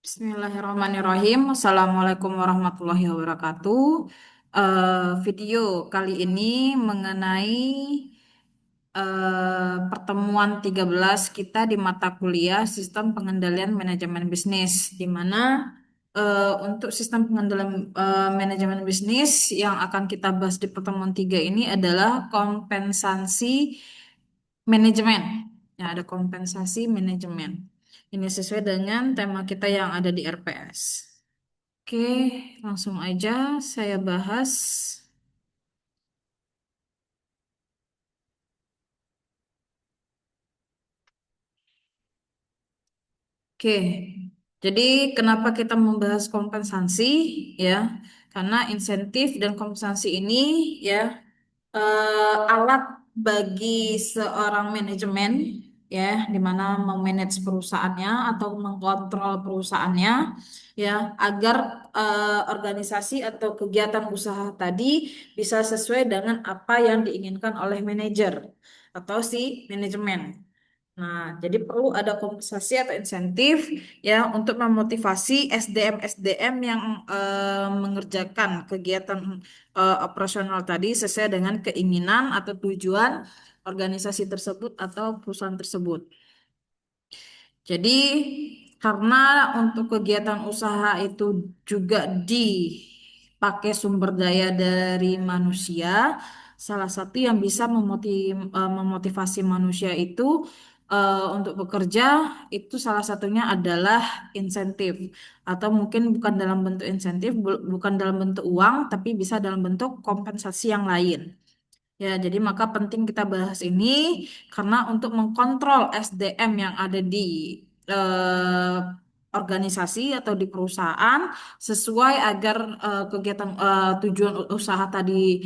Bismillahirrahmanirrahim. Assalamualaikum warahmatullahi wabarakatuh. Video kali ini mengenai pertemuan 13 kita di mata kuliah Sistem Pengendalian Manajemen Bisnis, di mana untuk sistem pengendalian manajemen bisnis yang akan kita bahas di pertemuan 3 ini adalah kompensasi manajemen. Ya, ada kompensasi manajemen. Ini sesuai dengan tema kita yang ada di RPS. Oke, langsung aja saya bahas. Oke, jadi kenapa kita membahas kompensasi ya? Karena insentif dan kompensasi ini ya alat bagi seorang manajemen ya, di mana memanage perusahaannya atau mengkontrol perusahaannya ya, agar organisasi atau kegiatan usaha tadi bisa sesuai dengan apa yang diinginkan oleh manajer atau si manajemen. Nah, jadi perlu ada kompensasi atau insentif ya untuk memotivasi SDM-SDM yang mengerjakan kegiatan operasional tadi sesuai dengan keinginan atau tujuan organisasi tersebut atau perusahaan tersebut. Jadi, karena untuk kegiatan usaha itu juga dipakai sumber daya dari manusia, salah satu yang bisa memotivasi manusia itu untuk bekerja itu salah satunya adalah insentif, atau mungkin bukan dalam bentuk insentif, bukan dalam bentuk uang, tapi bisa dalam bentuk kompensasi yang lain. Ya, jadi maka penting kita bahas ini karena untuk mengkontrol SDM yang ada di eh, organisasi atau di perusahaan sesuai agar kegiatan tujuan usaha tadi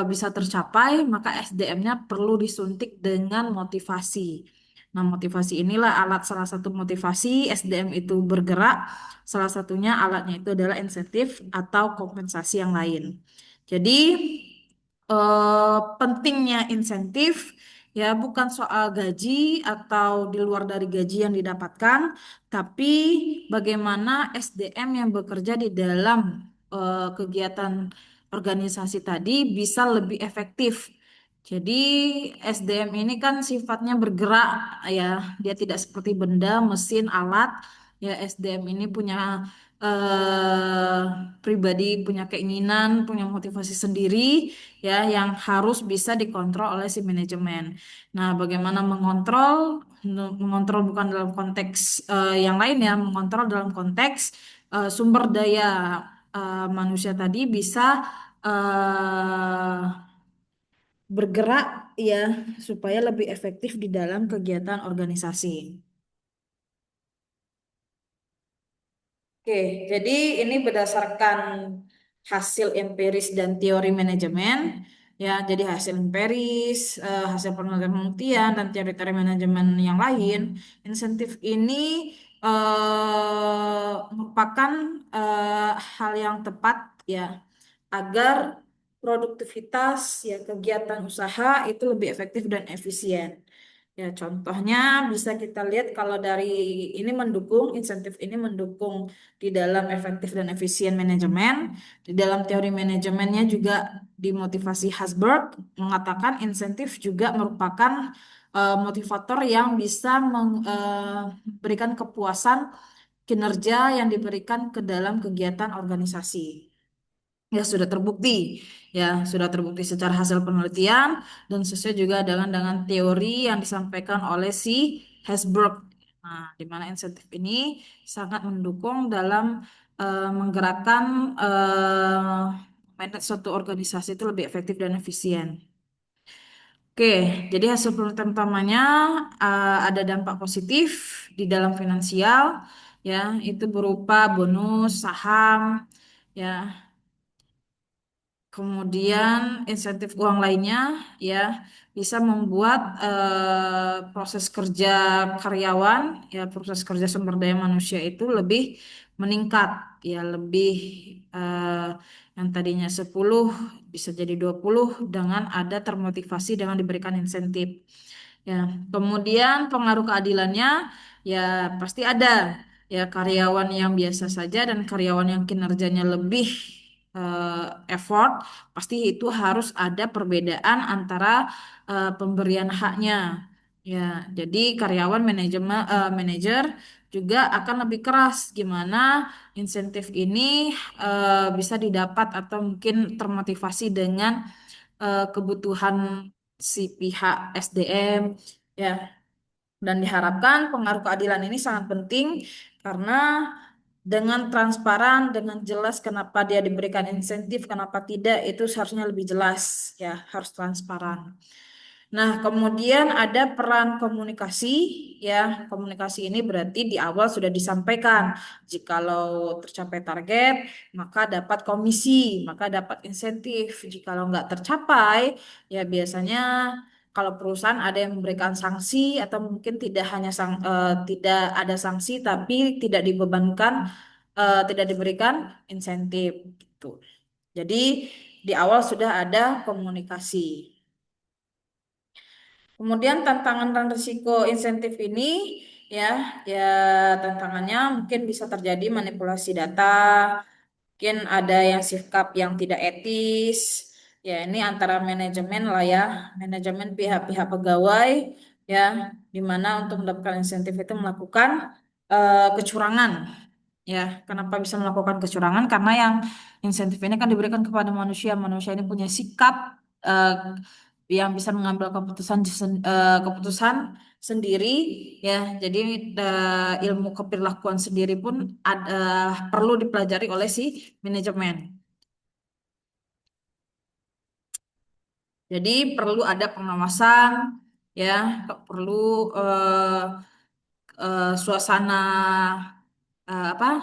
bisa tercapai, maka SDM-nya perlu disuntik dengan motivasi. Nah, motivasi inilah alat salah satu motivasi SDM itu bergerak. Salah satunya alatnya itu adalah insentif atau kompensasi yang lain. Jadi pentingnya insentif ya bukan soal gaji atau di luar dari gaji yang didapatkan, tapi bagaimana SDM yang bekerja di dalam kegiatan organisasi tadi bisa lebih efektif. Jadi SDM ini kan sifatnya bergerak ya, dia tidak seperti benda, mesin, alat. Ya SDM ini punya eh, pribadi, punya keinginan, punya motivasi sendiri ya yang harus bisa dikontrol oleh si manajemen. Nah, bagaimana mengontrol? Mengontrol bukan dalam konteks yang lain ya, mengontrol dalam konteks sumber daya manusia tadi bisa bergerak ya supaya lebih efektif di dalam kegiatan organisasi. Oke, jadi ini berdasarkan hasil empiris dan teori manajemen, ya. Jadi hasil empiris, hasil penelitian dan teori-teori manajemen yang lain, insentif ini merupakan hal yang tepat, ya, agar produktivitas ya kegiatan usaha itu lebih efektif dan efisien. Ya, contohnya bisa kita lihat kalau dari ini mendukung, insentif ini mendukung di dalam efektif dan efisien manajemen. Di dalam teori manajemennya juga dimotivasi Hasberg mengatakan insentif juga merupakan motivator yang bisa memberikan kepuasan kinerja yang diberikan ke dalam kegiatan organisasi. Ya sudah terbukti, ya sudah terbukti secara hasil penelitian dan sesuai juga dengan teori yang disampaikan oleh si Hasberg. Nah, di mana insentif ini sangat mendukung dalam menggerakkan manage suatu organisasi itu lebih efektif dan efisien. Oke, jadi hasil penelitian utamanya ada dampak positif di dalam finansial, ya itu berupa bonus saham, ya. Kemudian insentif uang lainnya ya bisa membuat proses kerja karyawan ya proses kerja sumber daya manusia itu lebih meningkat ya lebih eh, yang tadinya 10 bisa jadi 20 dengan ada termotivasi dengan diberikan insentif. Ya, kemudian pengaruh keadilannya ya pasti ada. ya karyawan yang biasa saja dan karyawan yang kinerjanya lebih effort, pasti itu harus ada perbedaan antara pemberian haknya. Ya, jadi karyawan manajer juga akan lebih keras gimana insentif ini bisa didapat atau mungkin termotivasi dengan kebutuhan si pihak SDM, ya. Dan diharapkan pengaruh keadilan ini sangat penting karena dengan transparan, dengan jelas kenapa dia diberikan insentif, kenapa tidak, itu seharusnya lebih jelas, ya, harus transparan. Nah, kemudian ada peran komunikasi, ya. Komunikasi ini berarti di awal sudah disampaikan, jikalau tercapai target, maka dapat komisi, maka dapat insentif. Jikalau nggak tercapai, ya biasanya kalau perusahaan ada yang memberikan sanksi atau mungkin tidak ada sanksi tapi tidak dibebankan, tidak diberikan insentif gitu. Jadi di awal sudah ada komunikasi. Kemudian tantangan dan risiko insentif ini, ya, ya tantangannya mungkin bisa terjadi manipulasi data, mungkin ada yang sikap yang tidak etis. Ya, ini antara manajemen lah ya, manajemen pihak-pihak pegawai, ya, di mana untuk mendapatkan insentif itu melakukan kecurangan. Ya, kenapa bisa melakukan kecurangan? Karena yang insentif ini kan diberikan kepada manusia. Manusia ini punya sikap eh, yang bisa mengambil keputusan sendiri, ya. Jadi ilmu keperilakuan sendiri pun perlu dipelajari oleh si manajemen. Jadi perlu ada pengawasan, ya, perlu eh, suasana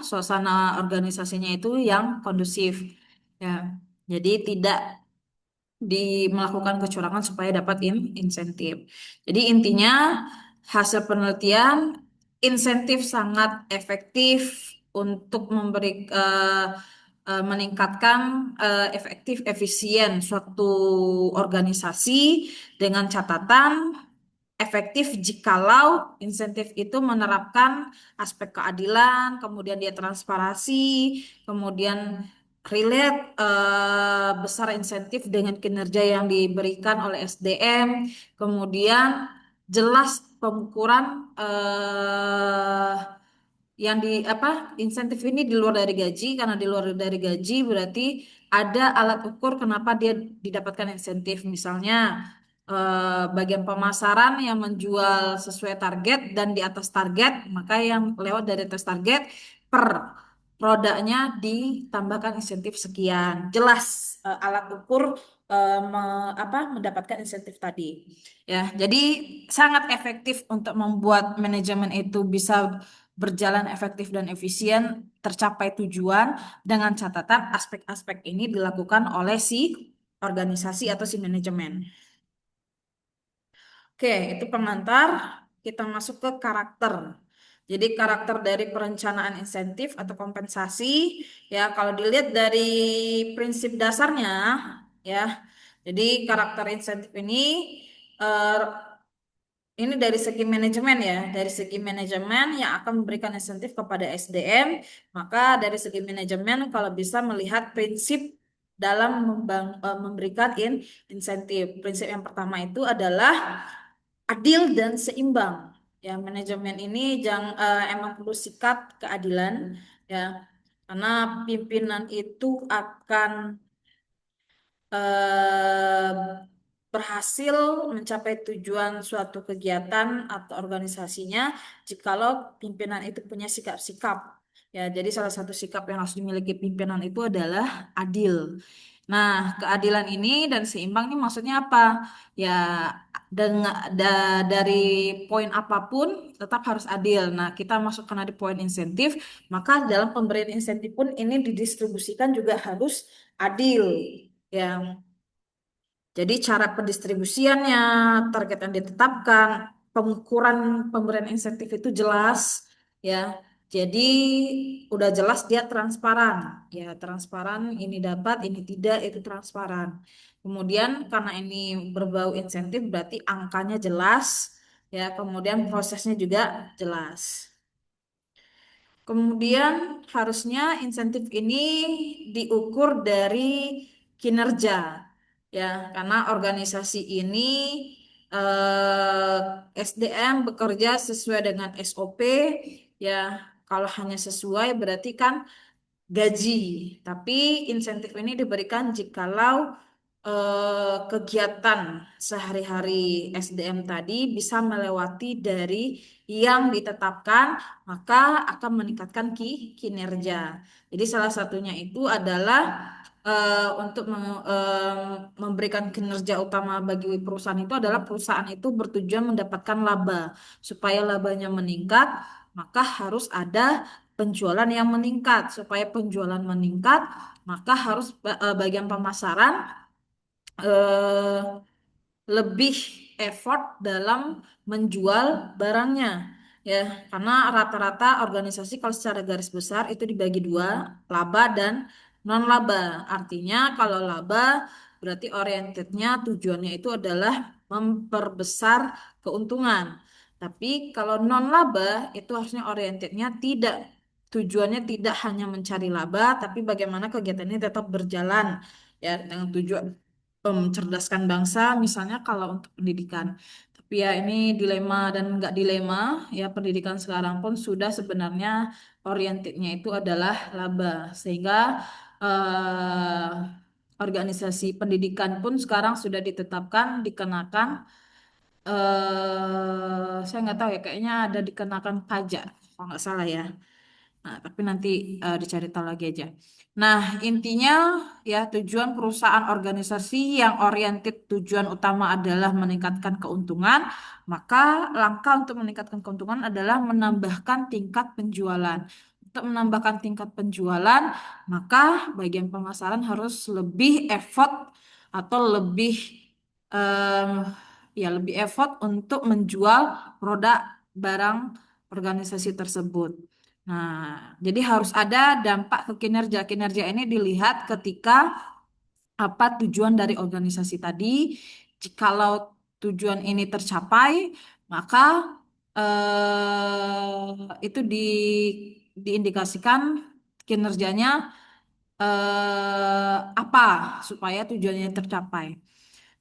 suasana organisasinya itu yang kondusif, ya. Jadi tidak melakukan kecurangan supaya dapat insentif. Jadi intinya hasil penelitian, insentif sangat efektif untuk meningkatkan efektif efisien suatu organisasi, dengan catatan efektif jikalau insentif itu menerapkan aspek keadilan, kemudian dia transparansi, kemudian relate besar insentif dengan kinerja yang diberikan oleh SDM, kemudian jelas pengukuran yang di insentif ini di luar dari gaji, karena di luar dari gaji berarti ada alat ukur kenapa dia didapatkan insentif, misalnya bagian pemasaran yang menjual sesuai target dan di atas target, maka yang lewat dari atas target per produknya ditambahkan insentif sekian. Jelas alat ukur mendapatkan insentif tadi. Ya, jadi sangat efektif untuk membuat manajemen itu bisa berjalan efektif dan efisien, tercapai tujuan, dengan catatan aspek-aspek ini dilakukan oleh si organisasi atau si manajemen. Oke, itu pengantar. Kita masuk ke karakter. Jadi karakter dari perencanaan insentif atau kompensasi, ya kalau dilihat dari prinsip dasarnya, ya. Jadi karakter insentif eh, ini dari segi manajemen, ya, dari segi manajemen yang akan memberikan insentif kepada SDM, maka dari segi manajemen kalau bisa melihat prinsip dalam memberikan insentif. Prinsip yang pertama itu adalah adil dan seimbang. Ya, manajemen ini emang perlu sikap keadilan, ya, karena pimpinan itu akan eh, berhasil mencapai tujuan suatu kegiatan atau organisasinya jikalau pimpinan itu punya sikap-sikap. Ya, jadi salah satu sikap yang harus dimiliki pimpinan itu adalah adil. Nah, keadilan ini dan seimbang ini maksudnya apa? Ya, dari poin apapun tetap harus adil. Nah, kita masuk karena di poin insentif, maka dalam pemberian insentif pun ini didistribusikan juga harus adil. Ya, jadi cara pendistribusiannya, target yang ditetapkan, pengukuran pemberian insentif itu jelas, ya. Jadi udah jelas dia transparan, ya, transparan, ini dapat, ini tidak, itu transparan. Kemudian karena ini berbau insentif berarti angkanya jelas, ya. Kemudian prosesnya juga jelas. Kemudian harusnya insentif ini diukur dari kinerja, ya, karena organisasi ini SDM bekerja sesuai dengan SOP, ya. Kalau hanya sesuai berarti kan gaji, tapi insentif ini diberikan jikalau kegiatan sehari-hari SDM tadi bisa melewati dari yang ditetapkan, maka akan meningkatkan kinerja. Jadi salah satunya itu adalah untuk memberikan kinerja utama bagi perusahaan itu adalah perusahaan itu bertujuan mendapatkan laba. Supaya labanya meningkat, maka harus ada penjualan yang meningkat. Supaya penjualan meningkat, maka harus bagian pemasaran eh, lebih effort dalam menjual barangnya, ya, karena rata-rata organisasi kalau secara garis besar itu dibagi dua, laba dan non laba. Artinya kalau laba berarti orientednya tujuannya itu adalah memperbesar keuntungan, tapi kalau non laba itu harusnya orientednya tidak, tujuannya tidak hanya mencari laba tapi bagaimana kegiatannya tetap berjalan, ya, dengan tujuan mencerdaskan bangsa, misalnya kalau untuk pendidikan. Tapi ya ini dilema dan nggak dilema, ya pendidikan sekarang pun sudah sebenarnya orientednya itu adalah laba, sehingga eh, organisasi pendidikan pun sekarang sudah ditetapkan dikenakan, saya nggak tahu ya, kayaknya ada dikenakan pajak kalau nggak salah ya. Nah, tapi nanti dicari tahu lagi aja. Nah, intinya ya tujuan perusahaan organisasi yang oriented tujuan utama adalah meningkatkan keuntungan, maka langkah untuk meningkatkan keuntungan adalah menambahkan tingkat penjualan. Untuk menambahkan tingkat penjualan, maka bagian pemasaran harus lebih effort atau lebih em, ya lebih effort untuk menjual produk barang organisasi tersebut. Nah, jadi harus ada dampak ke kinerja. Kinerja ini dilihat ketika apa tujuan dari organisasi tadi. Jikalau tujuan ini tercapai, maka itu diindikasikan kinerjanya apa supaya tujuannya tercapai.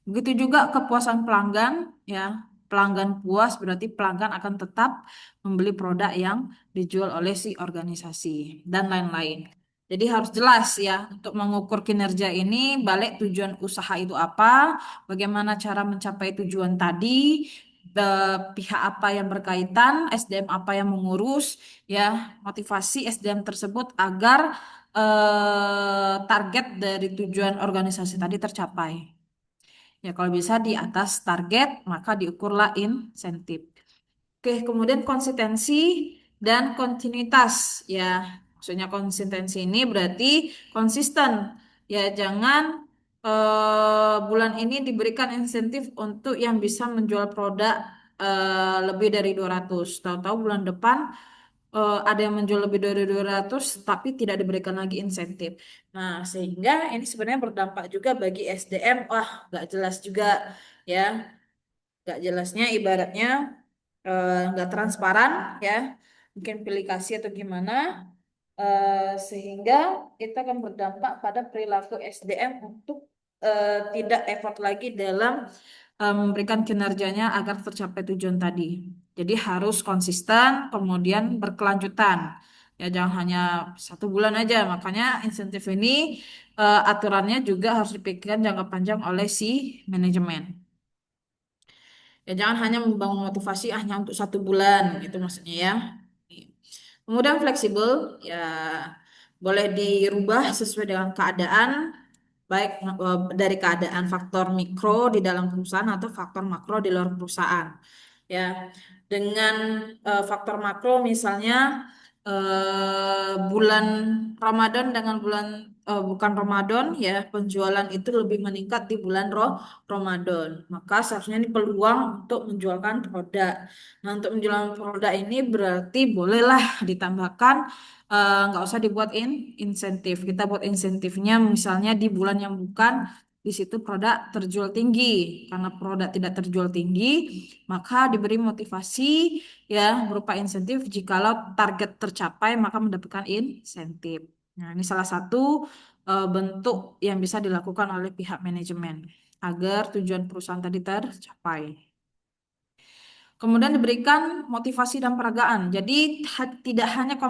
Begitu juga kepuasan pelanggan, ya. Pelanggan puas berarti pelanggan akan tetap membeli produk yang dijual oleh si organisasi dan lain-lain. Jadi harus jelas ya untuk mengukur kinerja ini, balik tujuan usaha itu apa, bagaimana cara mencapai tujuan tadi, pihak apa yang berkaitan, SDM apa yang mengurus, ya, motivasi SDM tersebut agar target dari tujuan organisasi tadi tercapai. Ya, kalau bisa di atas target, maka diukurlah insentif. Oke, kemudian konsistensi dan kontinuitas. Ya, maksudnya konsistensi ini berarti konsisten. Ya, jangan bulan ini diberikan insentif untuk yang bisa menjual produk lebih dari 200. Tahu-tahu bulan depan ada yang menjual lebih dari 200 tapi tidak diberikan lagi insentif. Nah, sehingga ini sebenarnya berdampak juga bagi SDM. Wah, nggak jelas juga ya. Nggak jelasnya ibaratnya nggak transparan ya. Mungkin pilih kasih atau gimana. Sehingga itu akan berdampak pada perilaku SDM untuk tidak effort lagi dalam memberikan kinerjanya agar tercapai tujuan tadi. Jadi harus konsisten, kemudian berkelanjutan. Ya jangan hanya 1 bulan aja. Makanya insentif ini aturannya juga harus dipikirkan jangka panjang oleh si manajemen. Ya jangan hanya membangun motivasi hanya untuk 1 bulan gitu maksudnya ya. Kemudian fleksibel, ya boleh dirubah sesuai dengan keadaan, baik dari keadaan faktor mikro di dalam perusahaan atau faktor makro di luar perusahaan. Ya, dengan faktor makro misalnya bulan Ramadan dengan bulan bukan Ramadan, ya, penjualan itu lebih meningkat di bulan Ramadan. Maka seharusnya ini peluang untuk menjualkan produk. Nah, untuk menjual produk ini berarti bolehlah ditambahkan, nggak usah dibuat insentif. Kita buat insentifnya misalnya di bulan yang bukan di situ produk terjual tinggi. Karena produk tidak terjual tinggi, maka diberi motivasi ya berupa insentif jikalau target tercapai maka mendapatkan insentif. Nah, ini salah satu bentuk yang bisa dilakukan oleh pihak manajemen agar tujuan perusahaan tadi tercapai. Kemudian diberikan motivasi dan peragaan. Jadi tidak hanya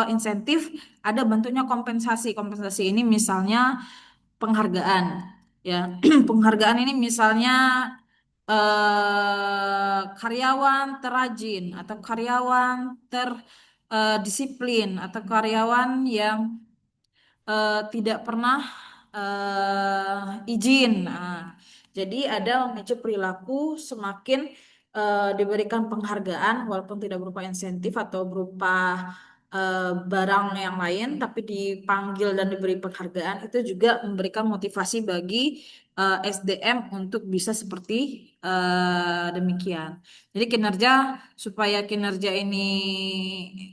insentif, ada bentuknya kompensasi. Kompensasi ini misalnya penghargaan. Ya, penghargaan ini misalnya karyawan terrajin atau karyawan terdisiplin atau karyawan yang tidak pernah izin. Nah, jadi ada memicu perilaku semakin diberikan penghargaan walaupun tidak berupa insentif atau berupa barang yang lain, tapi dipanggil dan diberi penghargaan itu juga memberikan motivasi bagi SDM untuk bisa seperti demikian. Jadi kinerja supaya kinerja ini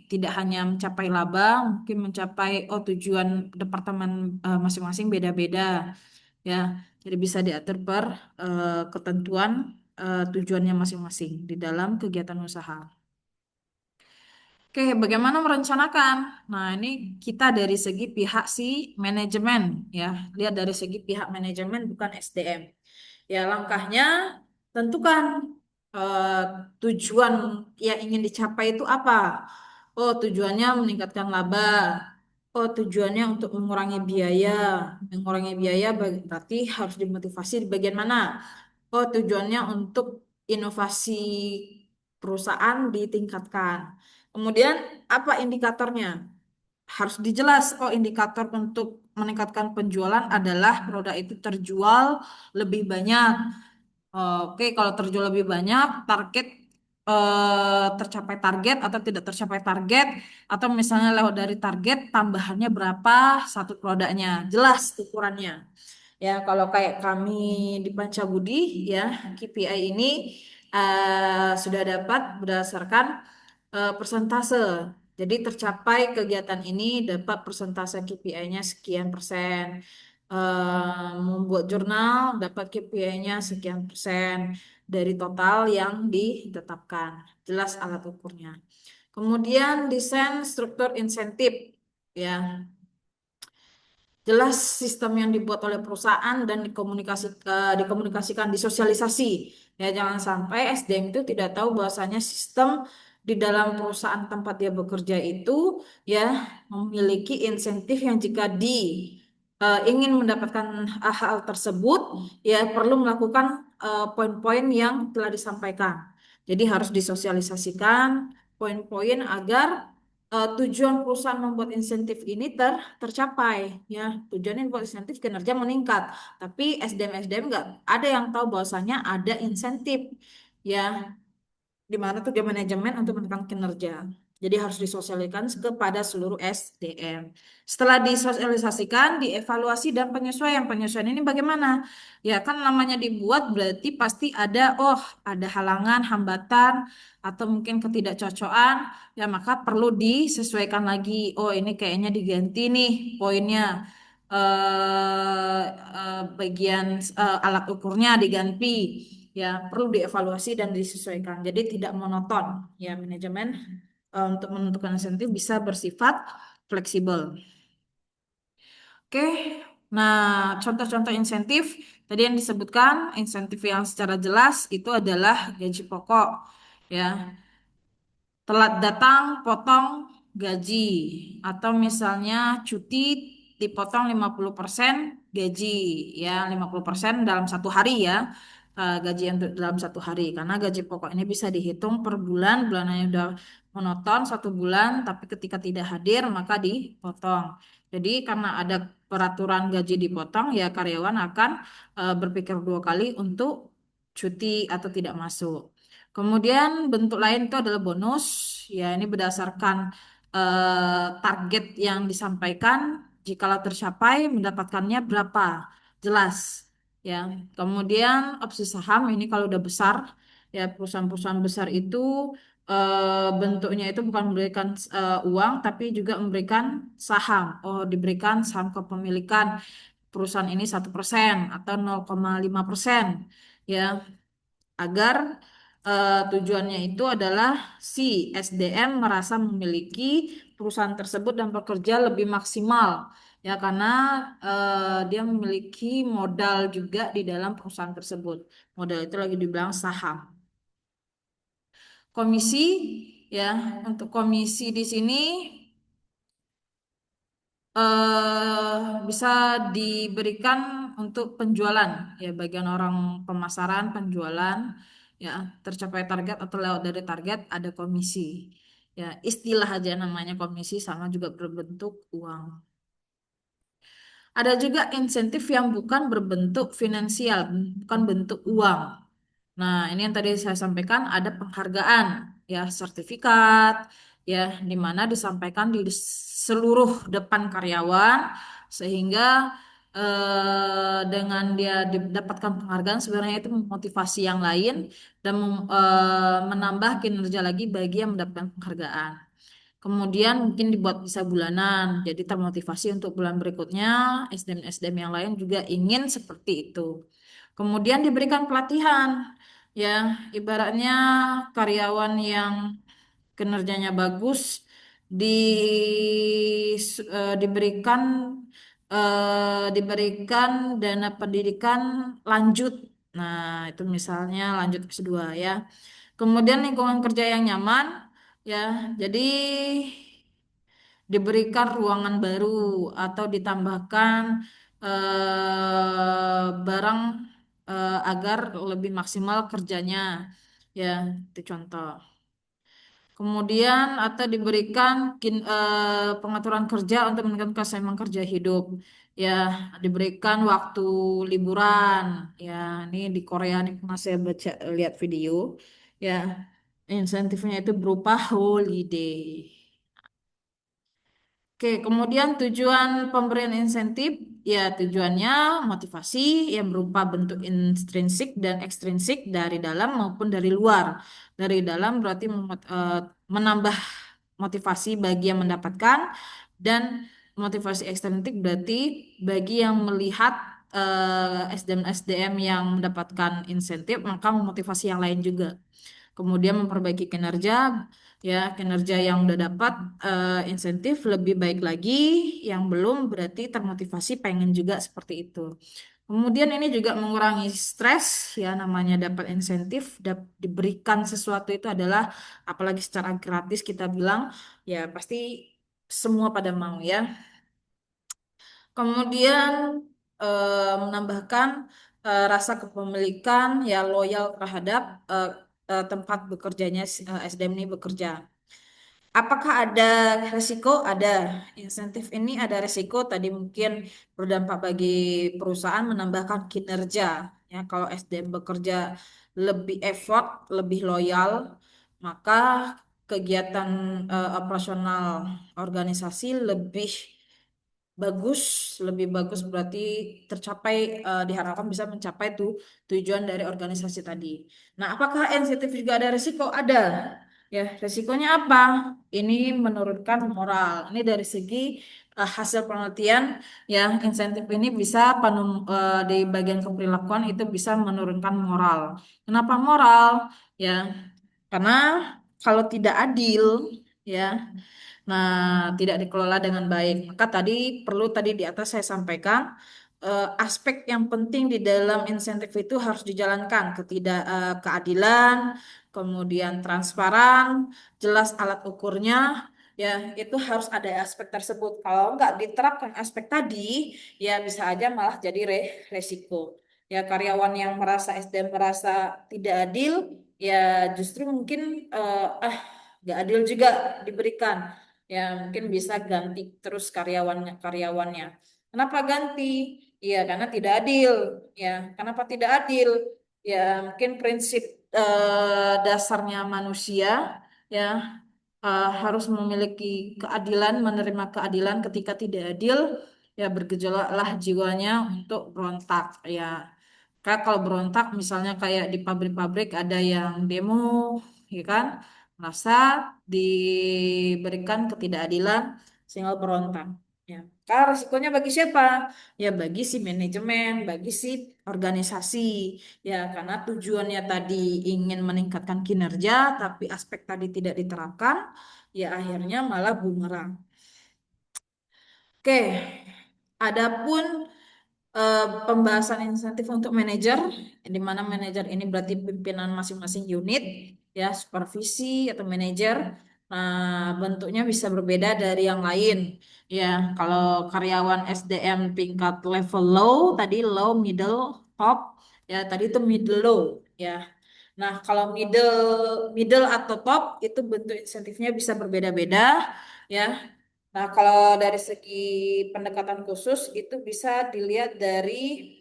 tidak hanya mencapai laba, mungkin mencapai tujuan departemen masing-masing beda-beda ya. Jadi bisa diatur per ketentuan tujuannya masing-masing di dalam kegiatan usaha. Oke, bagaimana merencanakan? Nah, ini kita dari segi pihak si manajemen ya. Lihat dari segi pihak manajemen bukan SDM. Ya, langkahnya tentukan eh, tujuan yang ingin dicapai itu apa. Oh, tujuannya meningkatkan laba. Oh, tujuannya untuk mengurangi biaya. Mengurangi biaya berarti harus dimotivasi di bagian mana? Oh, tujuannya untuk inovasi perusahaan ditingkatkan. Kemudian apa indikatornya? Harus dijelas. Oh, indikator untuk meningkatkan penjualan adalah produk itu terjual lebih banyak. Oke, kalau terjual lebih banyak, target tercapai target atau tidak tercapai target, atau misalnya lewat dari target, tambahannya berapa satu produknya, jelas ukurannya. Ya, kalau kayak kami di Pancabudi, ya KPI ini sudah dapat berdasarkan persentase. Jadi tercapai kegiatan ini dapat persentase KPI-nya sekian persen. Membuat jurnal dapat KPI-nya sekian persen dari total yang ditetapkan. Jelas alat ukurnya. Kemudian desain struktur insentif. Ya, jelas sistem yang dibuat oleh perusahaan dan dikomunikasikan, disosialisasi. Ya, jangan sampai SDM itu tidak tahu bahwasanya sistem di dalam perusahaan tempat dia bekerja itu ya memiliki insentif yang jika ingin mendapatkan hal tersebut ya perlu melakukan poin-poin yang telah disampaikan. Jadi harus disosialisasikan poin-poin agar tujuan perusahaan membuat insentif ini tercapai ya. Tujuannya membuat insentif kinerja meningkat, tapi SDM nggak ada yang tahu bahwasanya ada insentif ya, di mana tuh dia manajemen untuk menekan kinerja. Jadi harus disosialisasikan kepada seluruh SDM. Setelah disosialisasikan, dievaluasi dan penyesuaian. Penyesuaian ini bagaimana? Ya kan namanya dibuat berarti pasti ada halangan, hambatan, atau mungkin ketidakcocokan. Ya maka perlu disesuaikan lagi. Oh ini kayaknya diganti nih poinnya. Bagian alat ukurnya diganti ya perlu dievaluasi dan disesuaikan. Jadi tidak monoton ya manajemen untuk menentukan insentif bisa bersifat fleksibel. Oke, nah contoh-contoh insentif tadi yang disebutkan insentif yang secara jelas itu adalah gaji pokok ya. Telat datang potong gaji atau misalnya cuti dipotong 50% gaji ya 50% dalam satu hari ya. Gaji yang dalam satu hari karena gaji pokok ini bisa dihitung per bulan bulanannya udah monoton satu bulan tapi ketika tidak hadir maka dipotong. Jadi karena ada peraturan gaji dipotong ya karyawan akan berpikir dua kali untuk cuti atau tidak masuk. Kemudian bentuk lain itu adalah bonus. Ya, ini berdasarkan target yang disampaikan. Jikalau tercapai, mendapatkannya berapa? Jelas. Ya. Kemudian opsi saham ini kalau udah besar, ya perusahaan-perusahaan besar itu bentuknya itu bukan memberikan uang, tapi juga memberikan saham. Oh, diberikan saham kepemilikan perusahaan ini 1% atau 0,5%, ya, agar tujuannya itu adalah si SDM merasa memiliki perusahaan tersebut dan bekerja lebih maksimal, ya, karena dia memiliki modal juga di dalam perusahaan tersebut. Modal itu lagi dibilang saham. Komisi, ya, untuk komisi di sini bisa diberikan untuk penjualan, ya, bagian orang pemasaran, penjualan, ya, tercapai target atau lewat dari target ada komisi, ya, istilah aja namanya komisi, sama juga berbentuk uang. Ada juga insentif yang bukan berbentuk finansial, bukan bentuk uang. Nah, ini yang tadi saya sampaikan, ada penghargaan, ya, sertifikat, ya, di mana disampaikan di seluruh depan karyawan, sehingga dengan dia didapatkan penghargaan sebenarnya itu memotivasi yang lain dan menambah kinerja lagi bagi yang mendapatkan penghargaan. Kemudian mungkin dibuat bisa bulanan, jadi termotivasi untuk bulan berikutnya, SDM-SDM yang lain juga ingin seperti itu. Kemudian diberikan pelatihan, ya, ibaratnya karyawan yang kinerjanya bagus di diberikan diberikan dana pendidikan lanjut. Nah, itu misalnya lanjut S2, ya. Kemudian lingkungan kerja yang nyaman, ya. Jadi diberikan ruangan baru atau ditambahkan barang agar lebih maksimal kerjanya, ya, itu contoh. Kemudian atau diberikan pengaturan kerja untuk meningkatkan keseimbangan kerja hidup, ya, diberikan waktu liburan, ya, ini di Korea nih pernah saya baca, lihat video, ya, insentifnya itu berupa holiday. Oke, kemudian tujuan pemberian insentif, ya, tujuannya motivasi yang berupa bentuk intrinsik dan ekstrinsik dari dalam maupun dari luar. Dari dalam berarti menambah motivasi bagi yang mendapatkan, dan motivasi ekstrinsik berarti bagi yang melihat SDM-SDM yang mendapatkan insentif, maka memotivasi yang lain juga. Kemudian memperbaiki kinerja, ya, kinerja yang udah dapat insentif lebih baik lagi, yang belum berarti termotivasi pengen juga seperti itu. Kemudian ini juga mengurangi stres, ya, namanya dapat insentif, diberikan sesuatu itu adalah apalagi secara gratis kita bilang, ya, pasti semua pada mau, ya. Kemudian menambahkan rasa kepemilikan, ya, loyal terhadap tempat bekerjanya SDM ini bekerja. Apakah ada resiko? Ada. Insentif ini ada resiko. Tadi mungkin berdampak bagi perusahaan menambahkan kinerja. Ya, kalau SDM bekerja lebih effort, lebih loyal, maka kegiatan operasional organisasi bagus, lebih bagus berarti tercapai, diharapkan bisa mencapai tujuan dari organisasi tadi. Nah, apakah insentif juga ada risiko? Ada. Ya, risikonya apa? Ini menurunkan moral. Ini dari segi hasil penelitian, ya, insentif ini bisa di bagian keperilakuan itu bisa menurunkan moral. Kenapa moral? Ya, karena kalau tidak adil, ya, nah, tidak dikelola dengan baik. Maka tadi di atas saya sampaikan aspek yang penting di dalam insentif itu harus dijalankan, keadilan, kemudian transparan, jelas alat ukurnya, ya, itu harus ada aspek tersebut. Kalau nggak diterapkan aspek tadi, ya, bisa aja malah jadi resiko. Ya, karyawan yang merasa SDM merasa tidak adil, ya, justru mungkin nggak adil juga diberikan, ya, mungkin bisa ganti terus karyawannya. Kenapa ganti? Ya, karena tidak adil. Ya, kenapa tidak adil? Ya, mungkin prinsip dasarnya manusia, ya, harus memiliki keadilan, menerima keadilan. Ketika tidak adil, ya, bergejolaklah jiwanya untuk berontak, ya. Kayak kalau berontak misalnya kayak di pabrik-pabrik ada yang demo, ya kan, merasa diberikan ketidakadilan sehingga berontak, Ya, karena resikonya bagi siapa? Ya bagi si manajemen, bagi si organisasi. Ya, karena tujuannya tadi ingin meningkatkan kinerja, tapi aspek tadi tidak diterapkan, ya akhirnya malah bumerang. Oke, adapun pembahasan insentif untuk manajer, di mana manajer ini berarti pimpinan masing-masing unit, ya supervisi atau manajer. Nah, bentuknya bisa berbeda dari yang lain. Ya, kalau karyawan SDM tingkat level low, tadi low, middle, top, ya tadi itu middle low, ya. Nah, kalau middle middle atau top itu bentuk insentifnya bisa berbeda-beda, ya. Nah, kalau dari segi pendekatan khusus itu bisa dilihat dari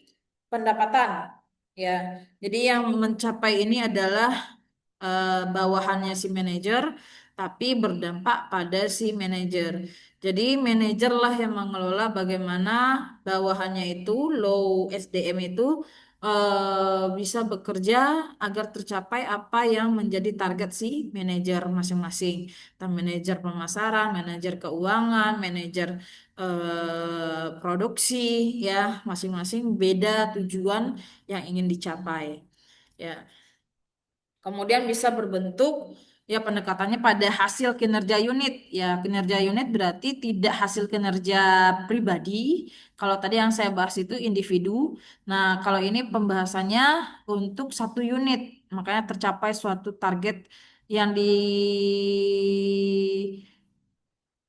pendapatan, ya. Jadi yang mencapai ini adalah bawahannya si manajer, tapi berdampak pada si manajer. Jadi manajer lah yang mengelola bagaimana bawahannya itu, low SDM itu bisa bekerja agar tercapai apa yang menjadi target si manajer masing-masing. Entah manajer pemasaran, manajer keuangan, manajer produksi, ya masing-masing beda tujuan yang ingin dicapai. Ya, kemudian bisa berbentuk ya pendekatannya pada hasil kinerja unit. Ya, kinerja unit berarti tidak hasil kinerja pribadi. Kalau tadi yang saya bahas itu individu. Nah, kalau ini pembahasannya untuk satu unit. Makanya tercapai suatu target yang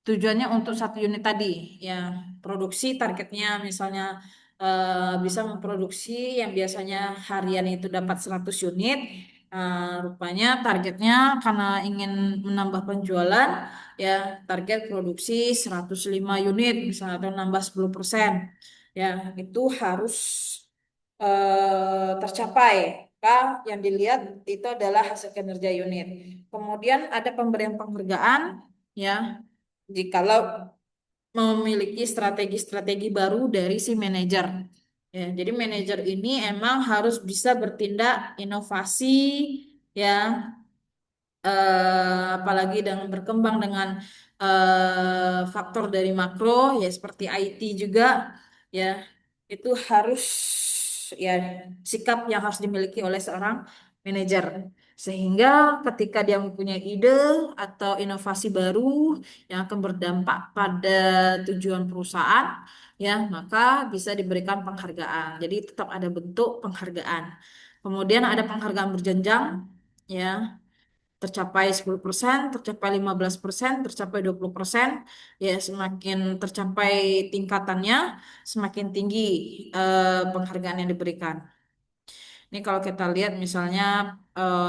tujuannya untuk satu unit tadi, ya produksi targetnya misalnya bisa memproduksi yang biasanya harian itu dapat 100 unit. Rupanya targetnya karena ingin menambah penjualan, ya target produksi 105 unit misalnya atau nambah 10%. Ya, itu harus tercapai. Maka yang dilihat itu adalah hasil kinerja unit. Kemudian ada pemberian penghargaan, ya jikalau memiliki strategi-strategi baru dari si manajer. Ya, jadi manajer ini emang harus bisa bertindak inovasi, ya apalagi dengan berkembang dengan faktor dari makro ya seperti IT juga, ya itu harus ya sikap yang harus dimiliki oleh seorang manajer sehingga ketika dia mempunyai ide atau inovasi baru yang akan berdampak pada tujuan perusahaan, ya maka bisa diberikan penghargaan. Jadi tetap ada bentuk penghargaan. Kemudian ada penghargaan berjenjang, ya tercapai 10%, tercapai 15%, tercapai 20%, ya semakin tercapai tingkatannya, semakin tinggi penghargaan yang diberikan. Ini kalau kita lihat misalnya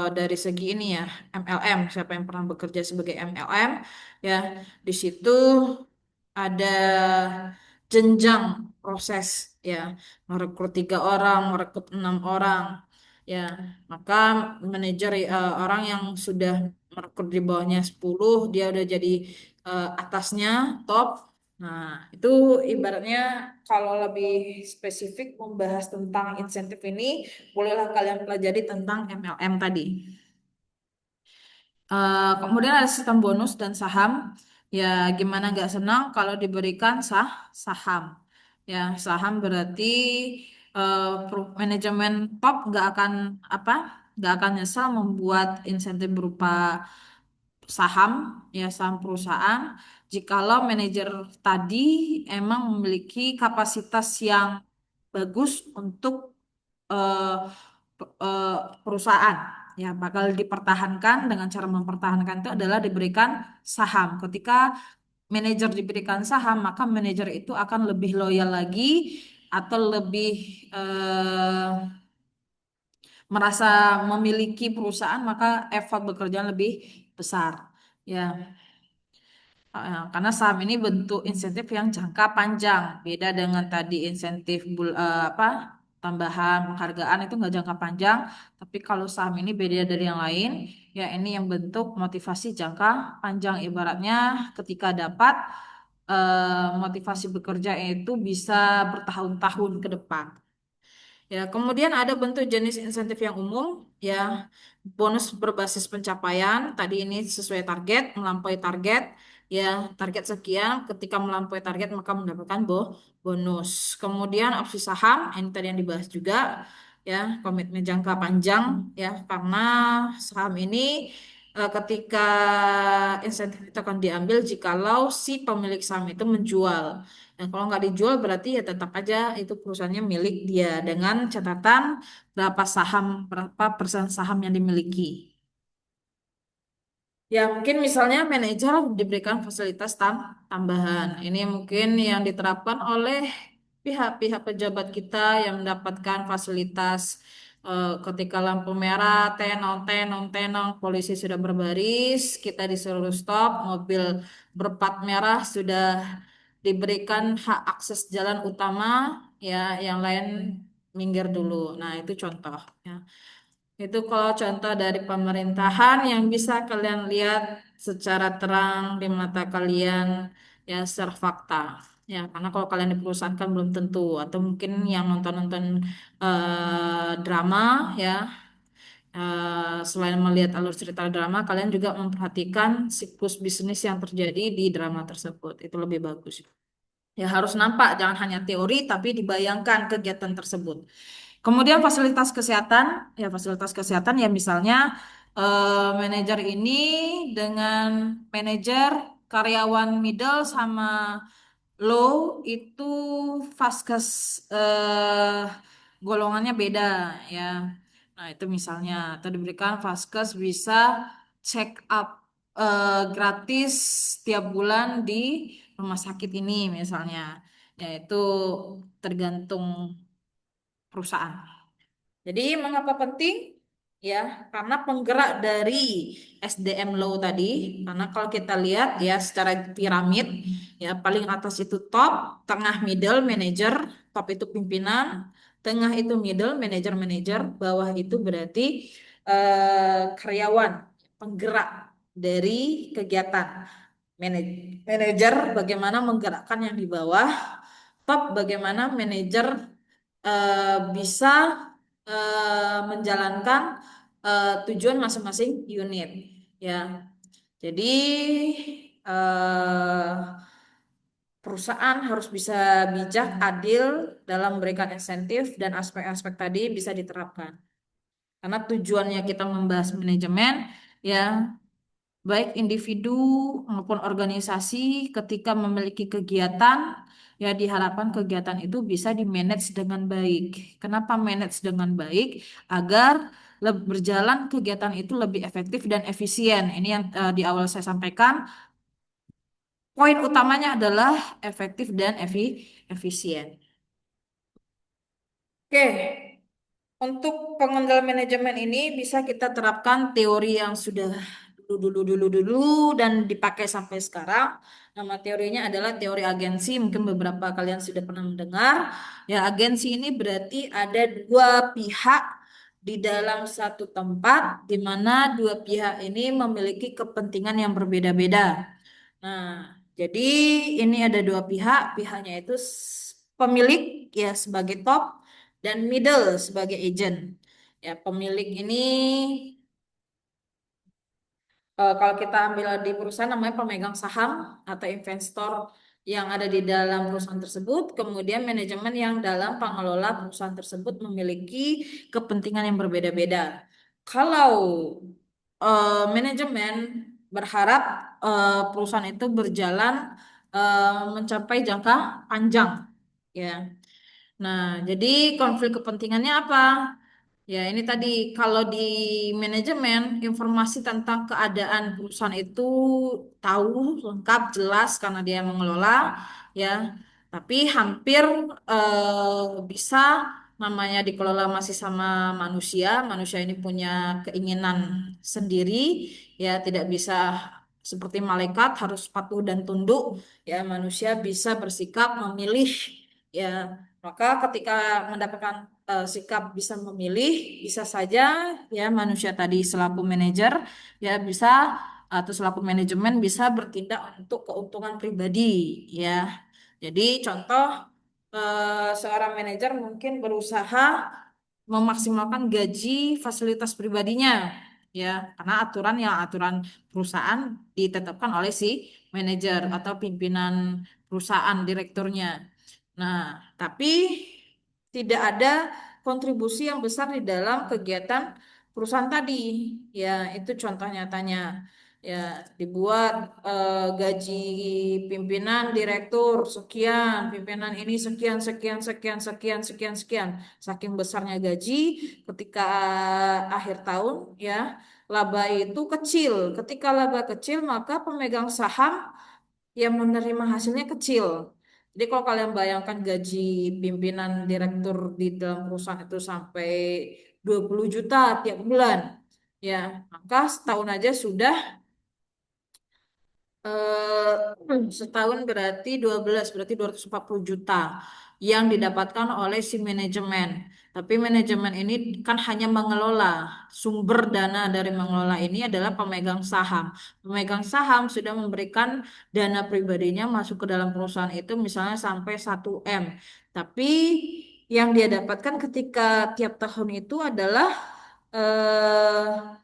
dari segi ini ya, MLM, siapa yang pernah bekerja sebagai MLM, ya di situ ada jenjang proses, ya merekrut 3 orang, merekrut 6 orang, ya maka manajer orang yang sudah merekrut di bawahnya 10 dia udah jadi atasnya top. Nah, itu ibaratnya kalau lebih spesifik membahas tentang insentif ini, bolehlah kalian pelajari tentang MLM tadi. Kemudian ada sistem bonus dan saham. Ya, gimana nggak senang kalau diberikan saham. Ya, saham berarti manajemen top nggak akan apa, nggak akan nyesal membuat insentif berupa saham, ya saham perusahaan. Jikalau manajer tadi emang memiliki kapasitas yang bagus untuk eh, eh, perusahaan, ya bakal dipertahankan. Dengan cara mempertahankan itu adalah diberikan saham. Ketika manajer diberikan saham, maka manajer itu akan lebih loyal lagi atau lebih eh, merasa memiliki perusahaan, maka effort bekerja lebih besar. Ya, karena saham ini bentuk insentif yang jangka panjang, beda dengan tadi insentif apa tambahan penghargaan itu nggak jangka panjang, tapi kalau saham ini beda dari yang lain, ya ini yang bentuk motivasi jangka panjang. Ibaratnya ketika dapat motivasi bekerja itu bisa bertahun-tahun ke depan. Ya, kemudian ada bentuk jenis insentif yang umum, ya bonus berbasis pencapaian. Tadi ini sesuai target, melampaui target. ya target sekian, ketika melampaui target maka mendapatkan bonus. Kemudian opsi saham, ini tadi yang dibahas juga, ya komitmen jangka panjang, ya karena saham ini ketika insentif itu akan diambil jikalau si pemilik saham itu menjual. Dan kalau nggak dijual berarti ya tetap aja itu perusahaannya milik dia dengan catatan berapa saham, berapa persen saham yang dimiliki. Ya, mungkin misalnya manajer diberikan fasilitas tambahan. Ini mungkin yang diterapkan oleh pihak-pihak pejabat kita yang mendapatkan fasilitas ketika lampu merah, tenong, tenong, tenong, polisi sudah berbaris, kita disuruh stop, mobil berplat merah sudah diberikan hak akses jalan utama, ya, yang lain minggir dulu. Nah, itu contoh. Ya. Itu kalau contoh dari pemerintahan yang bisa kalian lihat secara terang di mata kalian, ya secara fakta. Ya, karena kalau kalian di perusahaan kan belum tentu, atau mungkin yang nonton-nonton drama, ya, selain melihat alur cerita drama, kalian juga memperhatikan siklus bisnis yang terjadi di drama tersebut. Itu lebih bagus. Ya harus nampak, jangan hanya teori, tapi dibayangkan kegiatan tersebut. Kemudian fasilitas kesehatan, ya fasilitas kesehatan ya misalnya manajer ini dengan manajer karyawan middle sama low itu vaskes eh, golongannya beda ya. Nah itu misalnya atau diberikan vaskes bisa check up gratis tiap bulan di rumah sakit ini misalnya. Ya itu tergantung perusahaan. Jadi mengapa penting? Ya, karena penggerak dari SDM low tadi, karena kalau kita lihat ya secara piramid, ya paling atas itu top, tengah middle manager, top itu pimpinan, tengah itu middle manager-manager, bawah itu berarti karyawan, penggerak dari kegiatan. Manajer bagaimana menggerakkan yang di bawah, top bagaimana manajer bisa menjalankan tujuan masing-masing unit ya. Jadi perusahaan harus bisa bijak, adil dalam memberikan insentif dan aspek-aspek tadi bisa diterapkan. Karena tujuannya kita membahas manajemen ya, baik individu maupun organisasi ketika memiliki kegiatan, ya diharapkan kegiatan itu bisa di-manage dengan baik. Kenapa manage dengan baik? Agar berjalan kegiatan itu lebih efektif dan efisien. Ini yang di awal saya sampaikan. Poin utamanya adalah efektif dan efisien. Oke, untuk pengendalian manajemen ini bisa kita terapkan teori yang sudah dulu dan dipakai sampai sekarang. Nama teorinya adalah teori agensi. Mungkin beberapa kalian sudah pernah mendengar. Ya, agensi ini berarti ada dua pihak di dalam satu tempat, di mana dua pihak ini memiliki kepentingan yang berbeda-beda. Nah, jadi ini ada dua pihak. Pihaknya itu pemilik ya sebagai top dan middle sebagai agent. Ya, pemilik ini kalau kita ambil di perusahaan namanya pemegang saham atau investor yang ada di dalam perusahaan tersebut, kemudian manajemen yang dalam pengelola perusahaan tersebut memiliki kepentingan yang berbeda-beda. Kalau manajemen berharap perusahaan itu berjalan mencapai jangka panjang, ya. Nah, jadi konflik kepentingannya apa? Ya, ini tadi kalau di manajemen informasi tentang keadaan perusahaan itu tahu lengkap jelas karena dia yang mengelola ya. Tapi hampir bisa namanya dikelola masih sama manusia. Manusia ini punya keinginan sendiri ya, tidak bisa seperti malaikat harus patuh dan tunduk ya. Manusia bisa bersikap memilih ya. Maka ketika mendapatkan sikap bisa memilih, bisa saja ya manusia tadi selaku manajer ya bisa atau selaku manajemen bisa bertindak untuk keuntungan pribadi ya. Jadi contoh seorang manajer mungkin berusaha memaksimalkan gaji fasilitas pribadinya ya, karena aturan perusahaan ditetapkan oleh si manajer atau pimpinan perusahaan direkturnya. Nah, tapi tidak ada kontribusi yang besar di dalam kegiatan perusahaan tadi. Ya, itu contoh nyatanya. Ya, dibuat gaji pimpinan direktur sekian, pimpinan ini sekian, sekian, sekian, sekian, sekian, sekian. Saking besarnya gaji, ketika akhir tahun, ya, laba itu kecil. Ketika laba kecil, maka pemegang saham yang menerima hasilnya kecil. Jadi kalau kalian bayangkan gaji pimpinan direktur di dalam perusahaan itu sampai 20 juta tiap bulan, ya, maka setahun aja sudah setahun berarti 12, berarti 240 juta yang didapatkan oleh si manajemen. Tapi manajemen ini kan hanya mengelola. Sumber dana dari mengelola ini adalah pemegang saham. Pemegang saham sudah memberikan dana pribadinya masuk ke dalam perusahaan itu misalnya sampai 1 M. Tapi yang dia dapatkan ketika tiap tahun itu adalah eh,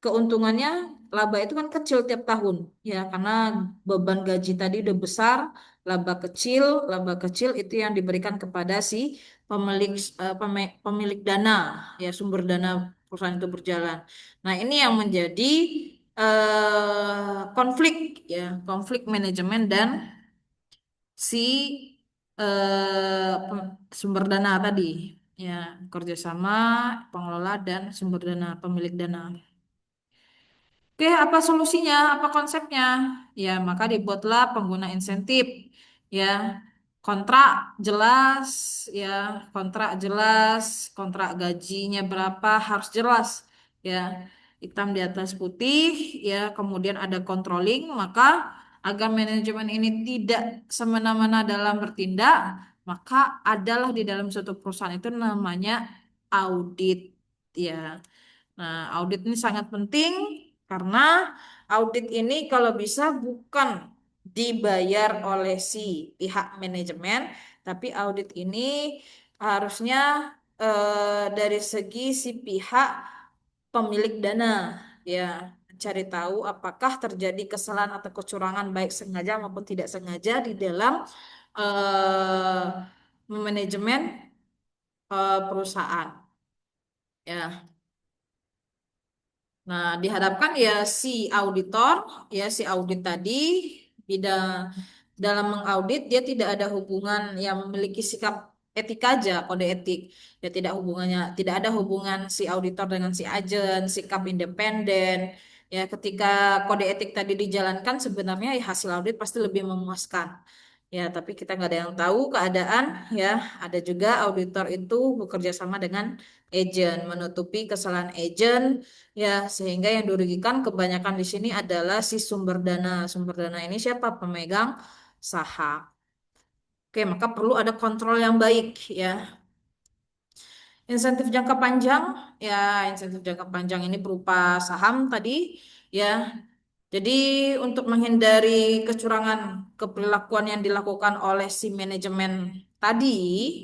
keuntungannya, laba itu kan kecil tiap tahun, ya, karena beban gaji tadi udah besar. Laba kecil itu yang diberikan kepada si pemilik pemilik dana, ya, sumber dana perusahaan itu berjalan. Nah, ini yang menjadi konflik, ya, konflik manajemen dan si sumber dana tadi, ya, kerjasama pengelola dan sumber dana pemilik dana. Oke, apa solusinya? Apa konsepnya? Ya, maka dibuatlah pengguna insentif. Ya, kontrak jelas, ya, kontrak jelas, kontrak gajinya berapa harus jelas. Ya, hitam di atas putih. Ya, kemudian ada controlling. Maka agar manajemen ini tidak semena-mena dalam bertindak, maka adalah di dalam suatu perusahaan itu namanya audit. Ya. Nah, audit ini sangat penting karena audit ini kalau bisa bukan dibayar oleh si pihak manajemen, tapi audit ini harusnya dari segi si pihak pemilik dana, ya, cari tahu apakah terjadi kesalahan atau kecurangan baik sengaja maupun tidak sengaja di dalam manajemen perusahaan. Ya, nah, diharapkan ya si auditor, ya, si audit tadi bidang dalam mengaudit dia tidak ada hubungan yang memiliki sikap etika aja, kode etik. Ya, tidak ada hubungan si auditor dengan si agen, sikap independen. Ya, ketika kode etik tadi dijalankan sebenarnya ya hasil audit pasti lebih memuaskan. Ya, tapi kita nggak ada yang tahu keadaan, ya. Ada juga auditor itu bekerja sama dengan agen, menutupi kesalahan agen. Ya, sehingga yang dirugikan kebanyakan di sini adalah si sumber dana. Sumber dana ini siapa? Pemegang saham. Oke, maka perlu ada kontrol yang baik, ya. Insentif jangka panjang, ya, insentif jangka panjang ini berupa saham tadi, ya. Jadi untuk menghindari kecurangan keperilakuan yang dilakukan oleh si tadi,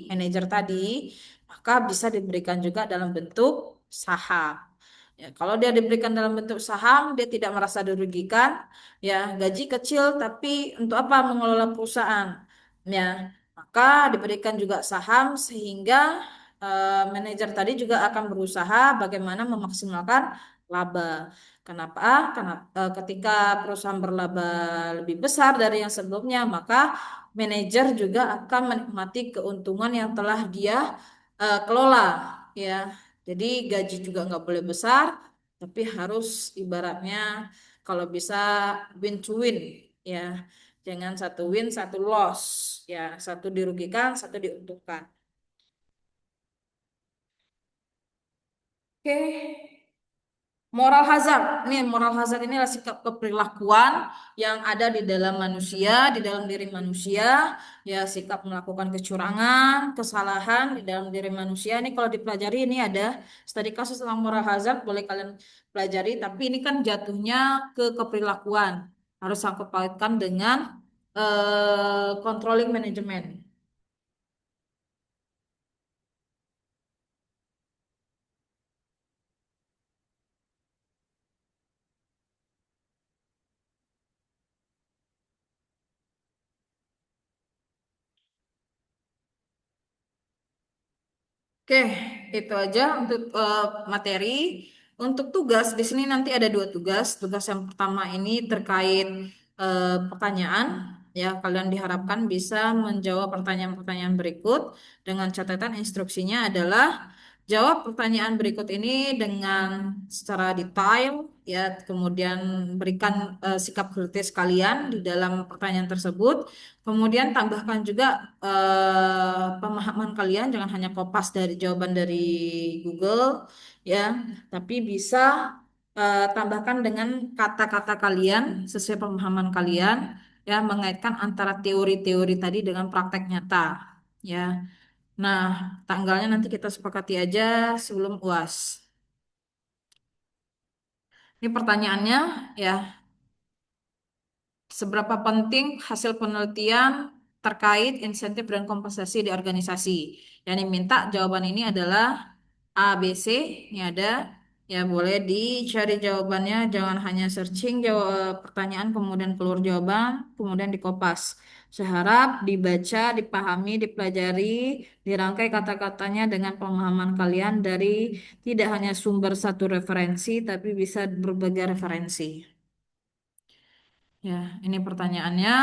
manajer tadi, maka bisa diberikan juga dalam bentuk saham. Ya, kalau dia diberikan dalam bentuk saham, dia tidak merasa dirugikan. Ya, gaji kecil, tapi untuk apa mengelola perusahaan? Ya, maka diberikan juga saham sehingga manajer tadi juga akan berusaha bagaimana memaksimalkan laba. Kenapa? Karena ketika perusahaan berlaba lebih besar dari yang sebelumnya, maka manajer juga akan menikmati keuntungan yang telah dia kelola, ya. Jadi gaji juga nggak boleh besar, tapi harus ibaratnya kalau bisa win to win, ya. Jangan satu win, satu loss, ya. Satu dirugikan, satu diuntungkan. Oke. Moral hazard ini adalah sikap keperilakuan yang ada di dalam manusia, di dalam diri manusia, ya, sikap melakukan kecurangan, kesalahan di dalam diri manusia. Ini kalau dipelajari ini ada studi kasus tentang moral hazard, boleh kalian pelajari. Tapi ini kan jatuhnya ke keperilakuan, harus sangkut pautkan dengan controlling management. Oke, itu aja untuk materi. Untuk tugas di sini nanti ada dua tugas. Tugas yang pertama ini terkait pertanyaan. Ya, kalian diharapkan bisa menjawab pertanyaan-pertanyaan berikut dengan catatan instruksinya adalah jawab pertanyaan berikut ini dengan secara detail, ya, kemudian berikan sikap kritis kalian di dalam pertanyaan tersebut. Kemudian tambahkan juga pemahaman kalian, jangan hanya kopas dari jawaban dari Google, ya, tapi bisa tambahkan dengan kata-kata kalian sesuai pemahaman kalian, ya, mengaitkan antara teori-teori tadi dengan praktek nyata, ya. Nah, tanggalnya nanti kita sepakati aja sebelum UAS. Ini pertanyaannya, ya. Seberapa penting hasil penelitian terkait insentif dan kompensasi di organisasi? Yang diminta jawaban ini adalah A, B, C. Ini ada. Ya, boleh dicari jawabannya. Jangan hanya searching jawab pertanyaan, kemudian keluar jawaban, kemudian dikopas. Saya harap dibaca, dipahami, dipelajari, dirangkai kata-katanya dengan pemahaman kalian dari tidak hanya sumber satu referensi, tapi bisa berbagai referensi. Ya, ini pertanyaannya.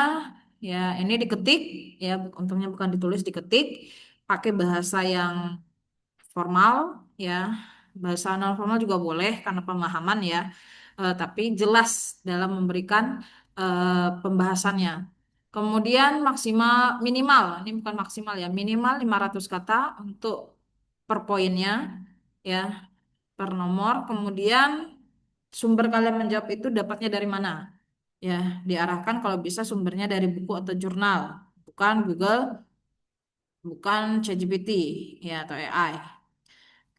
Ya, ini diketik. Ya, untungnya bukan ditulis, diketik. Pakai bahasa yang formal. Ya, bahasa non formal juga boleh karena pemahaman ya. Tapi jelas dalam memberikan pembahasannya. Kemudian maksimal, minimal, ini bukan maksimal ya, minimal 500 kata untuk per poinnya. Ya, per nomor. Kemudian sumber kalian menjawab itu dapatnya dari mana? Ya, diarahkan kalau bisa sumbernya dari buku atau jurnal, bukan Google, bukan ChatGPT, ya, atau AI.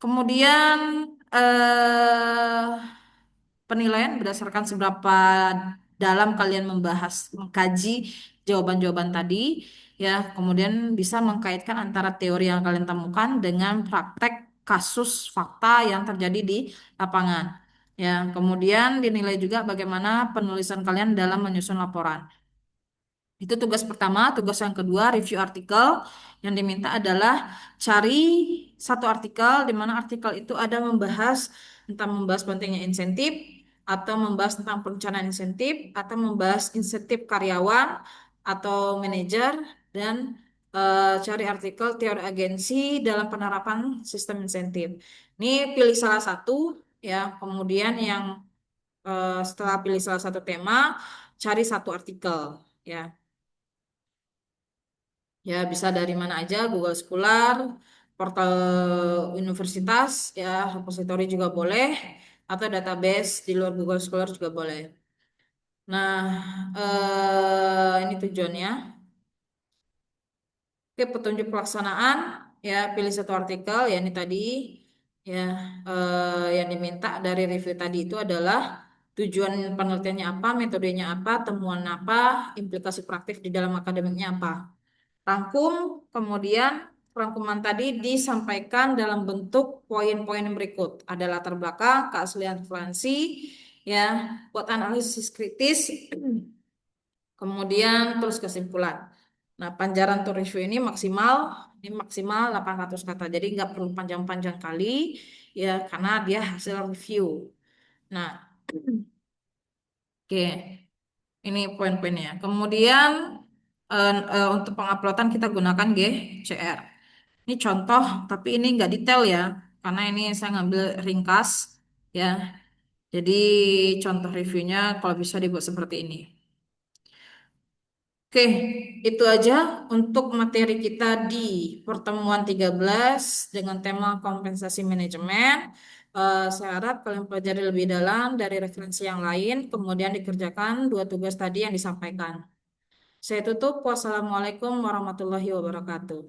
Kemudian eh, penilaian berdasarkan seberapa dalam kalian membahas, mengkaji jawaban-jawaban tadi, ya. Kemudian bisa mengkaitkan antara teori yang kalian temukan dengan praktek kasus fakta yang terjadi di lapangan. Ya, kemudian dinilai juga bagaimana penulisan kalian dalam menyusun laporan. Itu tugas pertama. Tugas yang kedua, review artikel. Yang diminta adalah cari satu artikel di mana artikel itu ada membahas tentang membahas pentingnya insentif, atau membahas tentang perencanaan insentif, atau membahas insentif karyawan atau manajer, dan cari artikel teori agensi dalam penerapan sistem insentif. Ini pilih salah satu, ya. Kemudian yang setelah pilih salah satu tema, cari satu artikel, ya. Ya, bisa dari mana aja, Google Scholar, portal universitas, ya, repository juga boleh, atau database di luar Google Scholar juga boleh. Nah, ini tujuannya. Oke, petunjuk pelaksanaan, ya, pilih satu artikel, ya, ini tadi, ya, yang diminta dari review tadi itu adalah tujuan penelitiannya apa, metodenya apa, temuan apa, implikasi praktik di dalam akademiknya apa. Rangkum, kemudian rangkuman tadi disampaikan dalam bentuk poin-poin berikut. Ada latar belakang, keaslian referensi, ya, buat analisis kritis, kemudian terus kesimpulan. Nah, panjaran to review ini maksimal 800 kata. Jadi nggak perlu panjang-panjang kali, ya, karena dia hasil review. Nah, oke. Ini poin-poinnya. Kemudian untuk penguploadan kita gunakan GCR. Ini contoh, tapi ini nggak detail ya, karena ini saya ngambil ringkas, ya. Jadi contoh reviewnya kalau bisa dibuat seperti ini. Oke, itu aja untuk materi kita di pertemuan 13 dengan tema kompensasi manajemen. Saya harap kalian pelajari lebih dalam dari referensi yang lain, kemudian dikerjakan dua tugas tadi yang disampaikan. Saya tutup. Wassalamualaikum warahmatullahi wabarakatuh.